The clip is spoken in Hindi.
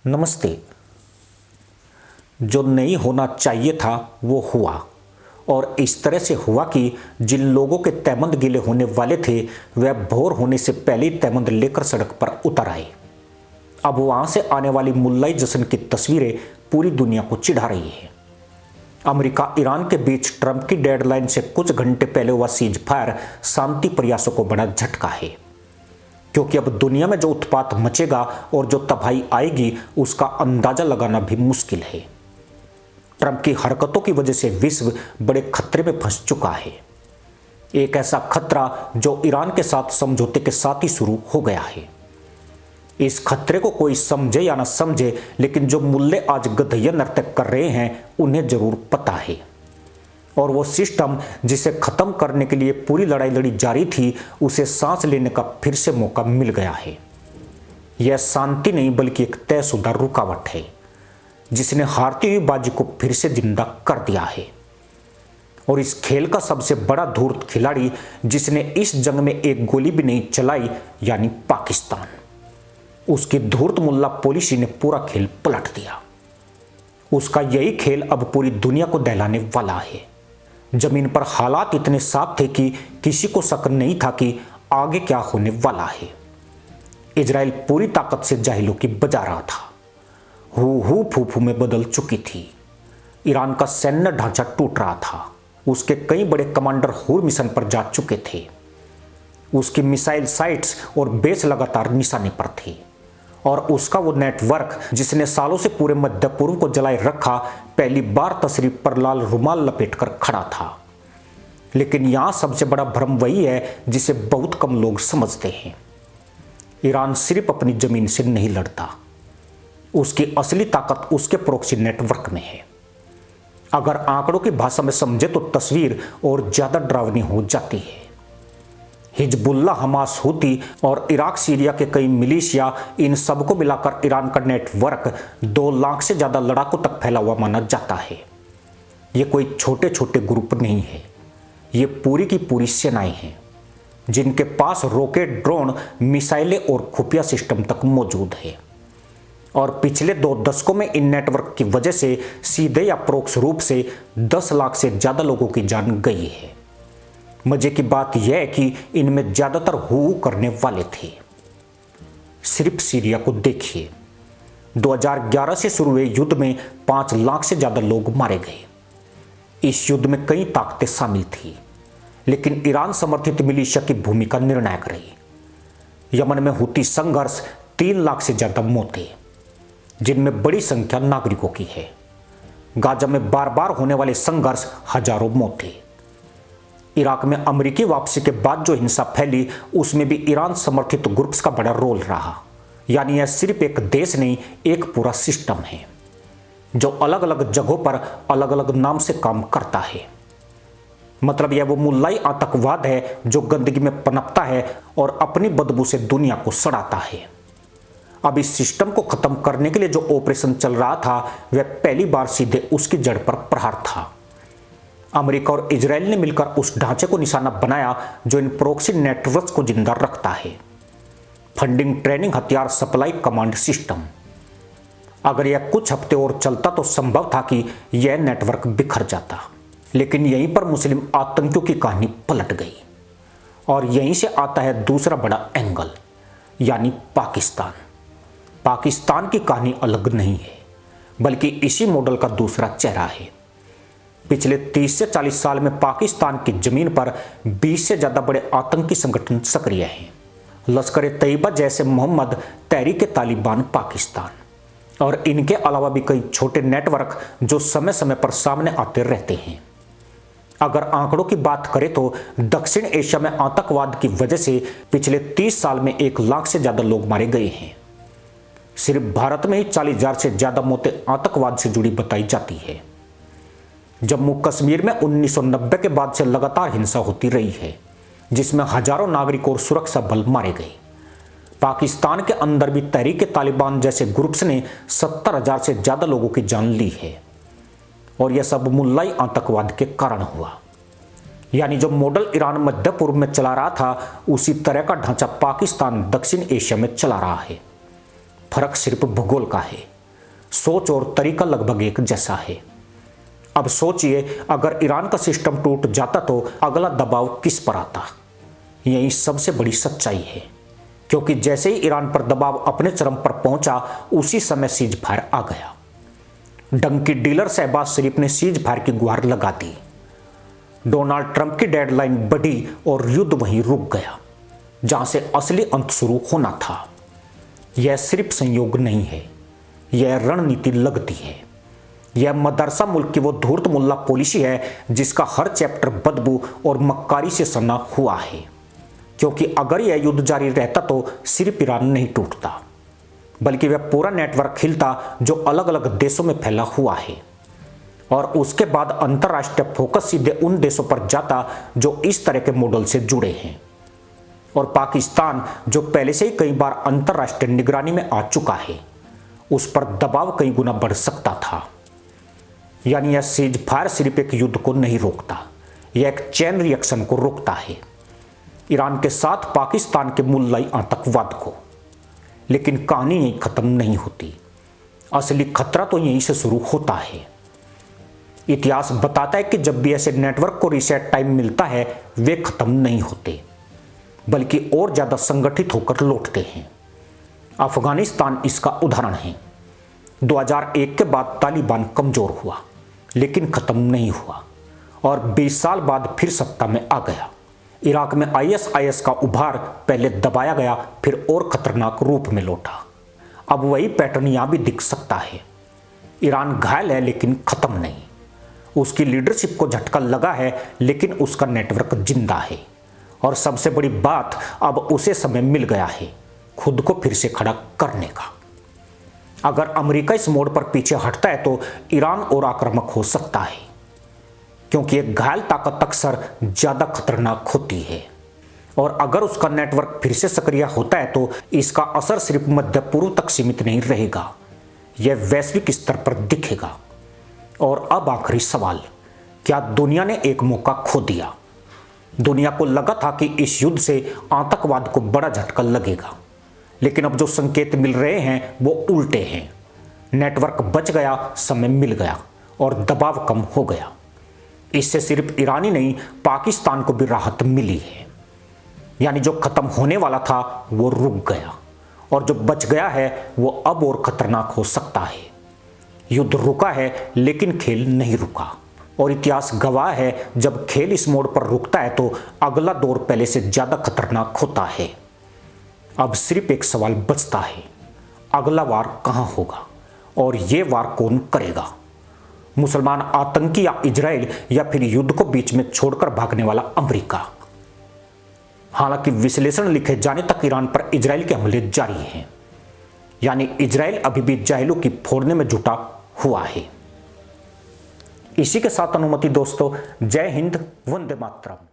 नमस्ते। जो नहीं होना चाहिए था वो हुआ, और इस तरह से हुआ कि जिन लोगों के तहमंद गीले होने वाले थे वह भोर होने से पहले ही तहमंद लेकर सड़क पर उतर आए। अब वहां से आने वाली मुल्लाई जश्न की तस्वीरें पूरी दुनिया को चिढ़ा रही है। अमेरिका ईरान के बीच ट्रंप की डेडलाइन से कुछ घंटे पहले हुआ सीज फायर शांति प्रयासों को बड़ा झटका है, क्योंकि अब दुनिया में जो उत्पात मचेगा और जो तबाही आएगी उसका अंदाजा लगाना भी मुश्किल है। ट्रंप की हरकतों की वजह से विश्व बड़े खतरे में फंस चुका है। एक ऐसा खतरा जो ईरान के साथ समझौते के साथ ही शुरू हो गया है। इस खतरे को कोई समझे या ना समझे, लेकिन जो मुल्ले आज गधैया नृत्य कर रहे हैं उन्हें जरूर पता है। और वो सिस्टम जिसे खत्म करने के लिए पूरी लड़ाई लड़ी जारी थी, उसे सांस लेने का फिर से मौका मिल गया है। यह शांति नहीं बल्कि एक तयशुदा रुकावट है, जिसने हारती हुई बाजी को फिर से जिंदा कर दिया है। और इस खेल का सबसे बड़ा धूर्त खिलाड़ी जिसने इस जंग में एक गोली भी नहीं चलाई, यानी पाकिस्तान, उसकी धूर्त मुल्ला पॉलिसी ने पूरा खेल पलट दिया। उसका यही खेल अब पूरी दुनिया को दहलाने वाला है। जमीन पर हालात इतने साफ थे कि किसी को शक नहीं था कि आगे क्या होने वाला है। इजराइल पूरी ताकत से जाहिलों की बजा रहा था। हू फू में बदल चुकी थी। ईरान का सैन्य ढांचा टूट रहा था। उसके कई बड़े कमांडर हूर मिशन पर जा चुके थे। उसकी मिसाइल साइट्स और बेस लगातार निशाने पर थे, और उसका वो नेटवर्क जिसने सालों से पूरे मध्य पूर्व को जलाए रखा, पहली बार तशरीफ पर लाल रुमाल लपेटकर खड़ा था। लेकिन यहां सबसे बड़ा भ्रम वही है जिसे बहुत कम लोग समझते हैं। ईरान सिर्फ अपनी जमीन से नहीं लड़ता, उसकी असली ताकत उसके प्रॉक्सी नेटवर्क में है। अगर आंकड़ों की भाषा में समझे तो तस्वीर और ज्यादा डरावनी हो जाती है। हिजबुल्लाह, हमास, हूती और इराक सीरिया के कई मिलिशिया, इन सबको मिलाकर ईरान का नेटवर्क 2 लाख से ज्यादा लड़ाकों तक फैला हुआ माना जाता है। ये कोई छोटे छोटे ग्रुप नहीं है, ये पूरी की पूरी सेनाएं हैं जिनके पास रॉकेट, ड्रोन, मिसाइलें और खुफिया सिस्टम तक मौजूद है। और पिछले 2 दशकों में इन नेटवर्क की वजह से सीधे या परोक्ष रूप से 10 लाख से ज्यादा लोगों की जान गई है। मजे की बात यह है कि इनमें ज्यादातर हू करने वाले थे। सिर्फ सीरिया को देखिए, 2011 से शुरू हुए युद्ध में 5 लाख से ज्यादा लोग मारे गए। इस युद्ध में कई ताकतें शामिल थी, लेकिन ईरान समर्थित मिलिशिया की भूमिका निर्णायक रही। यमन में हूती संघर्ष, 3 लाख से ज्यादा मौतें, जिनमें बड़ी संख्या नागरिकों की है। गाजा में बार बार होने वाले संघर्ष, हजारों मौतें। इराक में अमेरिकी वापसी के बाद जो हिंसा फैली, उसमें भी ईरान समर्थित ग्रुप्स का बड़ा रोल रहा। यानी यह सिर्फ एक देश नहीं, एक पूरा सिस्टम है जो अलग अलग जगहों पर अलग अलग नाम से काम करता है। मतलब यह वो मुल्लाई आतंकवाद है जो गंदगी में पनपता है और अपनी बदबू से दुनिया को सड़ाता है। अब इस सिस्टम को खत्म करने के लिए जो ऑपरेशन चल रहा था, वह पहली बार सीधे उसकी जड़ पर प्रहार था। अमेरिका और इजराइल ने मिलकर उस ढांचे को निशाना बनाया जो इन प्रॉक्सी नेटवर्क्स को जिंदा रखता है। फंडिंग, ट्रेनिंग, हथियार सप्लाई, कमांड सिस्टम। अगर यह कुछ हफ्ते और चलता तो संभव था कि यह नेटवर्क बिखर जाता, लेकिन यहीं पर मुस्लिम आतंकियों की कहानी पलट गई। और यहीं से आता है दूसरा बड़ा एंगल, यानी पाकिस्तान। पाकिस्तान की कहानी अलग नहीं है, बल्कि इसी मॉडल का दूसरा चेहरा है। पिछले 30 से 40 साल में पाकिस्तान की जमीन पर 20 से ज्यादा बड़े आतंकी संगठन सक्रिय हैं। लश्कर-ए-तैयबा जैसे मोहम्मद, तहरीक-ए-तालिबान पाकिस्तान, और इनके अलावा भी कई छोटे नेटवर्क जो समय समय पर सामने आते रहते हैं। अगर आंकड़ों की बात करें तो दक्षिण एशिया में आतंकवाद की वजह से पिछले 30 साल में 1 लाख से ज्यादा लोग मारे गए हैं। सिर्फ भारत में ही 40,000 से ज्यादा मौतें आतंकवाद से जुड़ी बताई जाती है। जम्मू कश्मीर में 1990 के बाद से लगातार हिंसा होती रही है, जिसमें हजारों नागरिक और सुरक्षा बल मारे गए। पाकिस्तान के अंदर भी तहरीक-ए-तालिबान जैसे ग्रुप्स ने 70,000 से ज्यादा लोगों की जान ली है, और यह सब मुल्लाई आतंकवाद के कारण हुआ। यानी जो मॉडल ईरान मध्य पूर्व में चला रहा था, उसी तरह का ढांचा पाकिस्तान दक्षिण एशिया में चला रहा है। फर्क सिर्फ भूगोल का है। सोच और तरीका लगभग एक जैसा है। अब सोचिए, अगर ईरान का सिस्टम टूट जाता तो अगला दबाव किस पर आता। यही सबसे बड़ी सच्चाई है, क्योंकि जैसे ही ईरान पर दबाव अपने चरम पर पहुंचा, उसी समय सीज फायर आ गया। डंकी डीलर शहबाज शरीफ ने सीज फायर की गुहार लगा दी। डोनाल्ड ट्रंप की डेडलाइन बढ़ी और युद्ध वहीं रुक गया जहां से असली अंत शुरू होना था। यह सिर्फ संयोग नहीं है, यह रणनीति लगती है। यह मदरसा मुल्क की वो धूर्त मुल्ला पॉलिसी है जिसका हर चैप्टर बदबू और मक्कारी से सना हुआ है। क्योंकि अगर यह युद्ध जारी रहता तो सिर्फ ईरान नहीं टूटता, बल्कि वह पूरा नेटवर्क हिलता जो अलग अलग देशों में फैला हुआ है। और उसके बाद अंतर्राष्ट्रीय फोकस सीधे उन देशों पर जाता जो इस तरह के मॉडल से जुड़े हैं। और पाकिस्तान, जो पहले से ही कई बार अंतर्राष्ट्रीय निगरानी में आ चुका है, उस पर दबाव कई गुना बढ़ सकता था। यानी यह सीज फायर सिर्फ एक युद्ध को नहीं रोकता, यह एक चेन रिएक्शन को रोकता है, ईरान के साथ पाकिस्तान के मुल्लाई आतंकवाद को। लेकिन कहानी यहीं खत्म नहीं होती। असली खतरा तो यहीं से शुरू होता है। इतिहास बताता है कि जब भी ऐसे नेटवर्क को रीसेट टाइम मिलता है, वे खत्म नहीं होते, बल्कि और ज्यादा संगठित होकर लौटते हैं। अफगानिस्तान इसका उदाहरण है। 2001 के बाद तालिबान कमजोर हुआ, लेकिन खत्म नहीं हुआ और 20 साल बाद फिर सत्ता में आ गया। इराक में ISIS का उभार पहले दबाया गया, फिर और खतरनाक रूप में लौटा। अब वही पैटर्न यहां भी दिख सकता है। ईरान घायल है लेकिन खत्म नहीं। उसकी लीडरशिप को झटका लगा है, लेकिन उसका नेटवर्क जिंदा है। और सबसे बड़ी बात, अब उसे समय मिल गया है खुद को फिर से खड़ा करने का। अगर अमेरिका इस मोड़ पर पीछे हटता है तो ईरान और आक्रामक हो सकता है, क्योंकि एक घायल ताकत अक्सर ज्यादा खतरनाक होती है। और अगर उसका नेटवर्क फिर से सक्रिय होता है तो इसका असर सिर्फ मध्य पूर्व तक सीमित नहीं रहेगा, यह वैश्विक स्तर पर दिखेगा। और अब आखिरी सवाल, क्या दुनिया ने एक मौका खो दिया? दुनिया को लगा था कि इस युद्ध से आतंकवाद को बड़ा झटका लगेगा, लेकिन अब जो संकेत मिल रहे हैं वो उल्टे हैं। नेटवर्क बच गया, समय मिल गया और दबाव कम हो गया। इससे सिर्फ ईरान ही नहीं, पाकिस्तान को भी राहत मिली है। यानी जो खत्म होने वाला था वो रुक गया, और जो बच गया है वो अब और खतरनाक हो सकता है। युद्ध रुका है लेकिन खेल नहीं रुका, और इतिहास गवाह है, जब खेल इस मोड़ पर रुकता है तो अगला दौर पहले से ज्यादा खतरनाक होता है। अब सिर्फ एक सवाल बचता है, अगला वार कहां होगा और ये वार कौन करेगा? मुसलमान आतंकी या इजराइल, या फिर युद्ध को बीच में छोड़कर भागने वाला अमेरिका? हालांकि विश्लेषण लिखे जाने तक ईरान पर इजराइल के हमले जारी हैं। यानी इजराइल अभी भी जाहिलों की फोड़ने में जुटा हुआ है। इसी के साथ अनुमति दोस्तों, जय हिंद, वंदे मातरम।